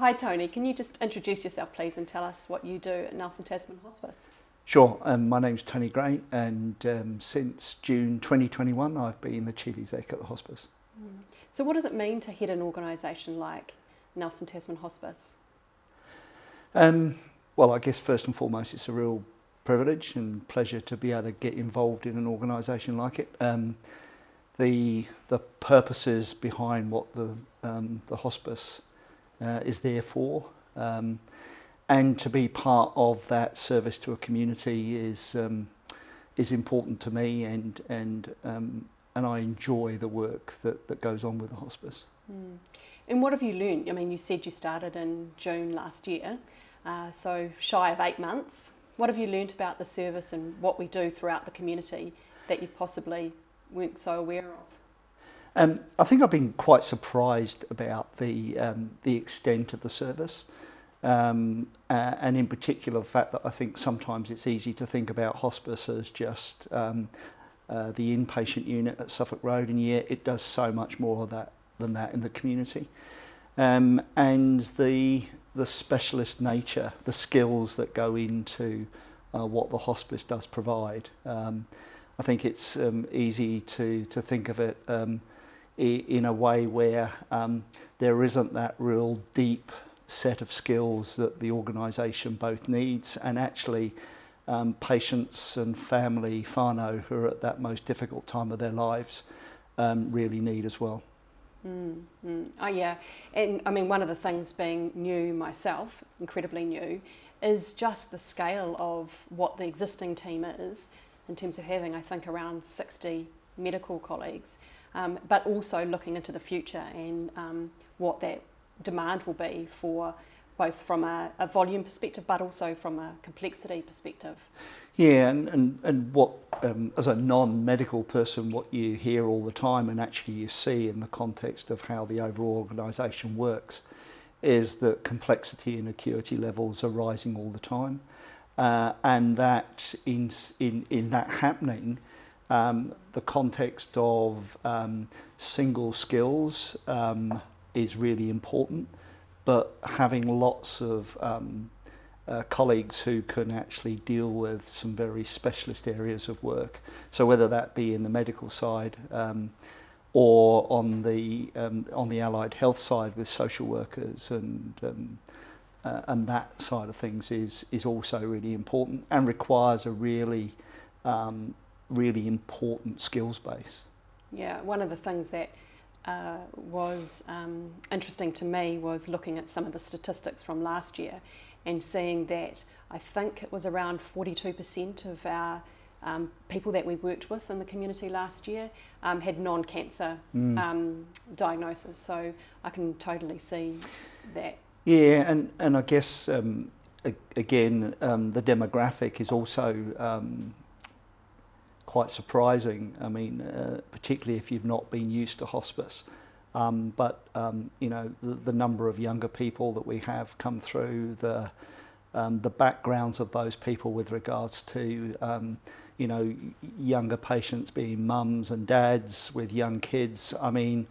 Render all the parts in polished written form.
Hi Tony, can you just introduce yourself please and tell us what you do at Nelson Hospice? Sure, my name's Tony Gray, and since June 2021 I've been the Chief Exec at the Hospice. So what does it mean to head an organisation like Nelson Hospice? Well, I guess first and foremost it's a real privilege and pleasure to be able to get involved in an organisation like it. The purposes behind what the hospice is there for, and to be part of that service to a community is important to me, and I enjoy the work that goes on with the hospice. And what have you learned? I mean, you said you started in June last year, so shy of 8 months. What have you learned about the service and what we do throughout the community that you possibly weren't so aware of? I think I've been quite surprised about the extent of the service, and in particular the fact that I think sometimes it's easy to think about hospice as just the inpatient unit at Suffolk Road, and yet it does so much more of that than that in the community, and the specialist nature, the skills that go into what the hospice does provide. I think it's easy to think of it in a way where there isn't that real deep set of skills that the organisation both needs, and actually patients and family whānau who are at that most difficult time of their lives really need as well. Oh yeah, and I mean one of the things being new myself, incredibly new, is just the scale of what the existing team is in terms of having, I think, around 60 medical colleagues, but also looking into the future and what that demand will be for both from a volume perspective but also from a complexity perspective. Yeah, and what, as a non-medical person, what you hear all the time and actually you see in the context of how the overall organisation works is that complexity and acuity levels are rising all the time, and that in that happening, the context of single skills is really important, but having lots of colleagues who can actually deal with some very specialist areas of work, so whether that be in the medical side or on the allied health side with social workers and that side of things is also really important and requires a really important skills base. Yeah, one of the things that was interesting to me was looking at some of the statistics from last year and seeing that I think it was around 42% of our people that we worked with in the community last year had non-cancer diagnosis, so I can totally see that. Yeah, and I guess again the demographic is also quite surprising. I mean, particularly if you've not been used to hospice, but you know, the number of younger people that we have come through, the backgrounds of those people with regards to you know, younger patients being mums and dads with young kids. I mean,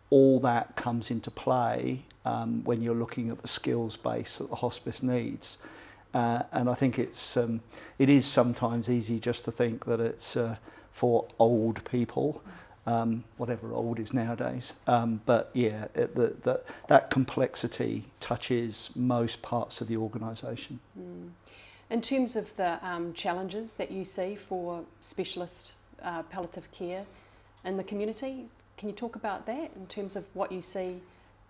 all that comes into play when you're looking at the skills base that the hospice needs. And I think it is sometimes easy just to think that it's for old people, whatever old is nowadays. But yeah, that complexity touches most parts of the organisation. In terms of the challenges that you see for specialist palliative care in the community, can you talk about that in terms of what you see,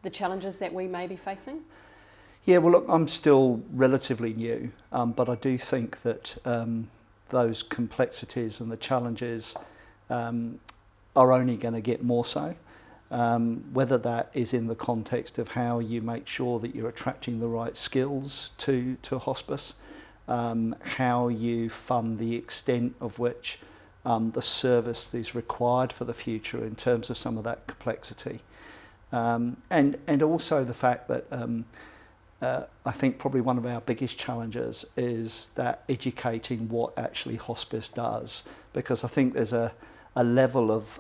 the challenges that we may be facing? Yeah, well, look, I'm still relatively new, but I do think that those complexities and the challenges are only going to get more so, whether that is in the context of how you make sure that you're attracting the right skills to hospice, how you fund the extent of which the service is required for the future in terms of some of that complexity, and also the fact that I think probably one of our biggest challenges is that educating what actually hospice does, because I think there's a level of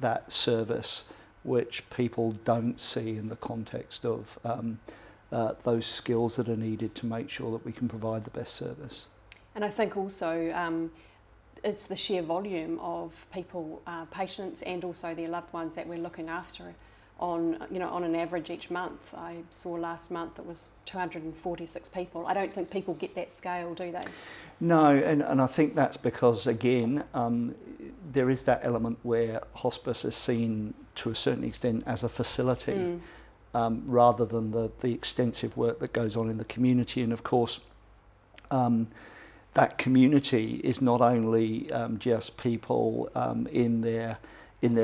that service which people don't see in the context of those skills that are needed to make sure that we can provide the best service. And I think also it's the sheer volume of people, patients and also their loved ones that we're looking after on an average each month. I saw last month it was 246 people. I don't think people get that scale, do they? No, and I think that's because, again, there is that element where hospice is seen to a certain extent as a facility rather than the extensive work that goes on in the community. And of course, that community is not only just people in their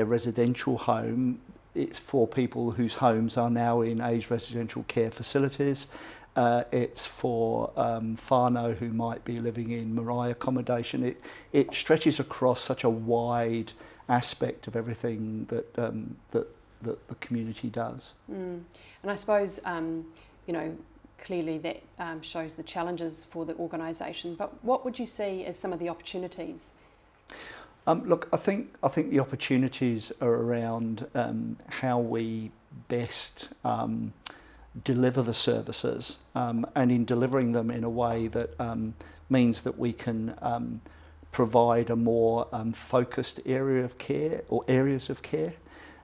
residential home. It's for people whose homes are now in aged residential care facilities. It's for whānau who might be living in marae accommodation. It stretches across such a wide aspect of everything that the community does. And I suppose, clearly that shows the challenges for the organisation, but what would you see as some of the opportunities? Look, I think the opportunities are around how we best deliver the services, and in delivering them in a way that means that we can provide a more focused area of care or areas of care.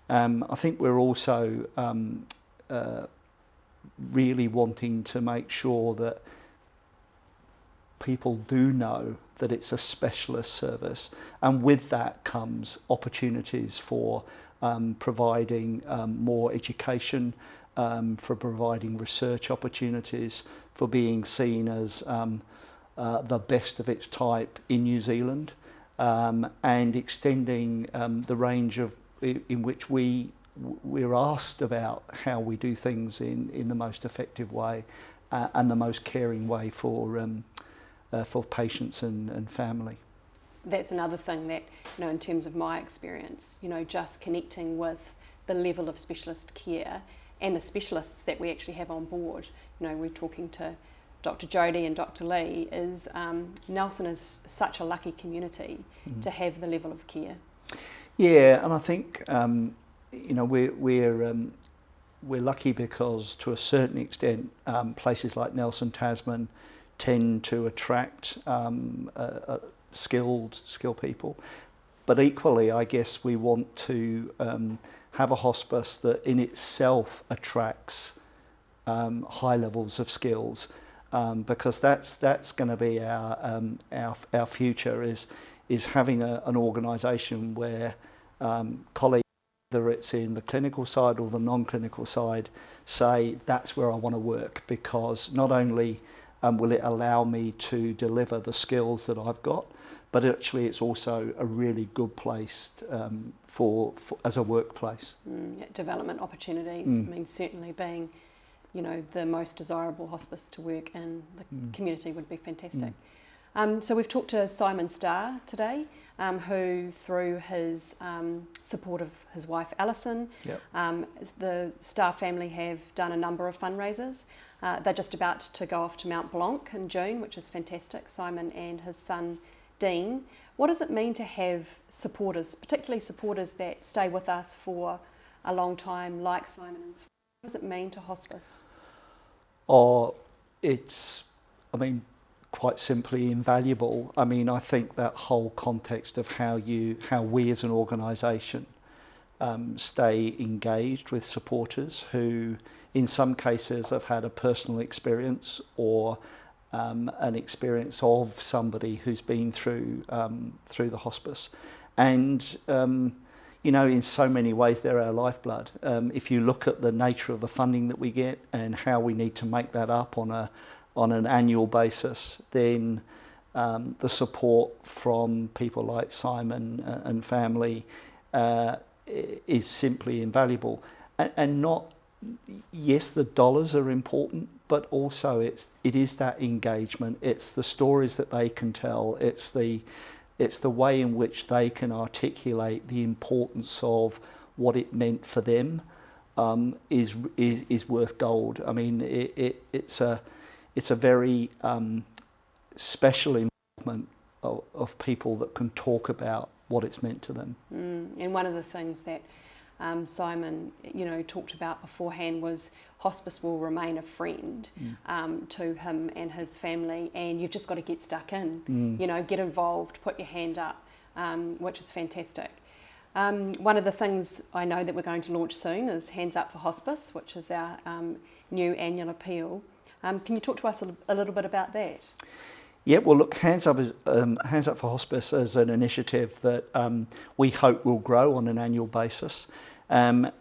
I think we're also really wanting to make sure that people do know that it's a specialist service, and with that comes opportunities for providing more education, for providing research opportunities, for being seen as the best of its type in New Zealand, and extending the range of in which we're asked about how we do things in the most effective way and the most caring way for patients and family. That's another thing that, in terms of my experience, just connecting with the level of specialist care and the specialists that we actually have on board. We're talking to Dr. Jodie and Dr. Lee. Nelson is such a lucky community to have the level of care. Yeah, and I think we're lucky because, to a certain extent, places like Nelson Tasman tend to attract skilled people, but equally, I guess we want to have a hospice that in itself attracts high levels of skills, because that's going to be our future is having an organisation where colleagues, whether it's in the clinical side or the non-clinical side, say that's where I want to work, because not only will it allow me to deliver the skills that I've got, but actually it's also a really good place for as a workplace. Development opportunities. I mean, certainly being, the most desirable hospice to work in the community would be fantastic. So we've talked to Simon Starr today, who, through his support of his wife Alison, the Starr family have done a number of fundraisers. They're just about to go off to Mount Blanc in June, which is fantastic, Simon and his son Dean. What does it mean to have supporters, particularly supporters that stay with us for a long time, like Simon and his family? What does it mean to hospice? Quite simply invaluable. I think that whole context of how we as an organisation stay engaged with supporters who in some cases have had a personal experience or an experience of somebody who's been through the hospice, and in so many ways they're our lifeblood. If you look at the nature of the funding that we get and how we need to make that up on an annual basis, then the support from people like Simon and family is simply invaluable. And not, yes, the dollars are important, but also it is that engagement. It's the stories that they can tell. It's the way in which they can articulate the importance of what it meant for them is worth gold. It's a very special involvement of people that can talk about what it's meant to them. And one of the things that Simon, talked about beforehand was hospice will remain a friend to him and his family, and you've just got to get stuck in, get involved, put your hand up, which is fantastic. One of the things I know that we're going to launch soon is Hands Up for Hospice, which is our new annual appeal. Can you talk to us a little bit about that? Yeah, well, look, Hands Up for Hospice is an initiative that we hope will grow on an annual basis. And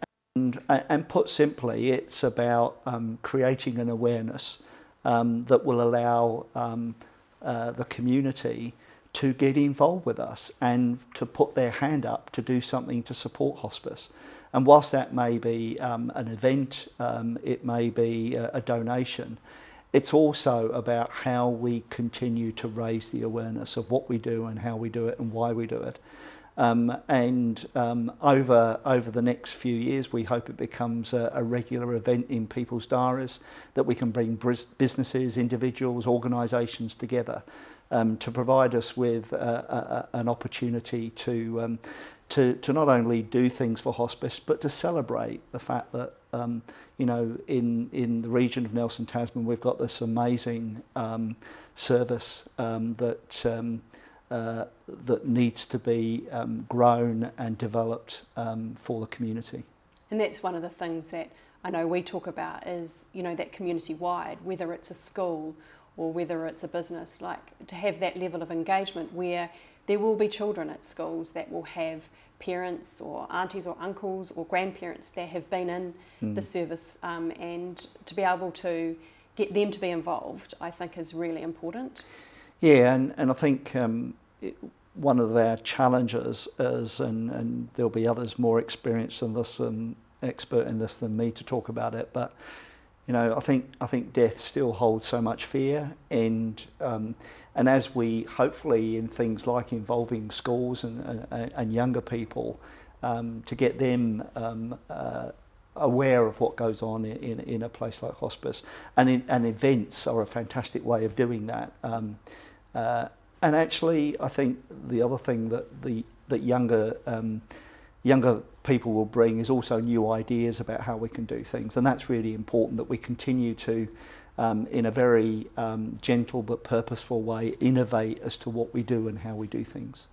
put simply, it's about creating an awareness that will allow the community to get involved with us and to put their hand up to do something to support hospice. And whilst that may be an event, it may be a donation, it's also about how we continue to raise the awareness of what we do and how we do it and why we do it. Over the next few years, we hope it becomes a regular event in people's diaries, that we can bring businesses, individuals, organisations together to provide us with an opportunity to not only do things for hospice, but to celebrate the fact that in the region of Nelson Tasman, we've got this amazing service that needs to be grown and developed for the community. And that's one of the things that I know we talk about is, that community-wide, whether it's a school or whether it's a business, like to have that level of engagement where there will be children at schools that will have parents or aunties or uncles or grandparents that have been in the service, and to be able to get them to be involved, I think is really important. Yeah, and I think one of our challenges is, and there'll be others more experienced in this and expert in this than me to talk about it, but I think death still holds so much fear, and as we hopefully in things like involving schools and younger people to get them aware of what goes on in a place like hospice, and events are a fantastic way of doing that. And actually, I think the other thing that younger people will bring is also new ideas about how we can do things, and that's really important, that we continue to, in a very gentle but purposeful way, innovate as to what we do and how we do things.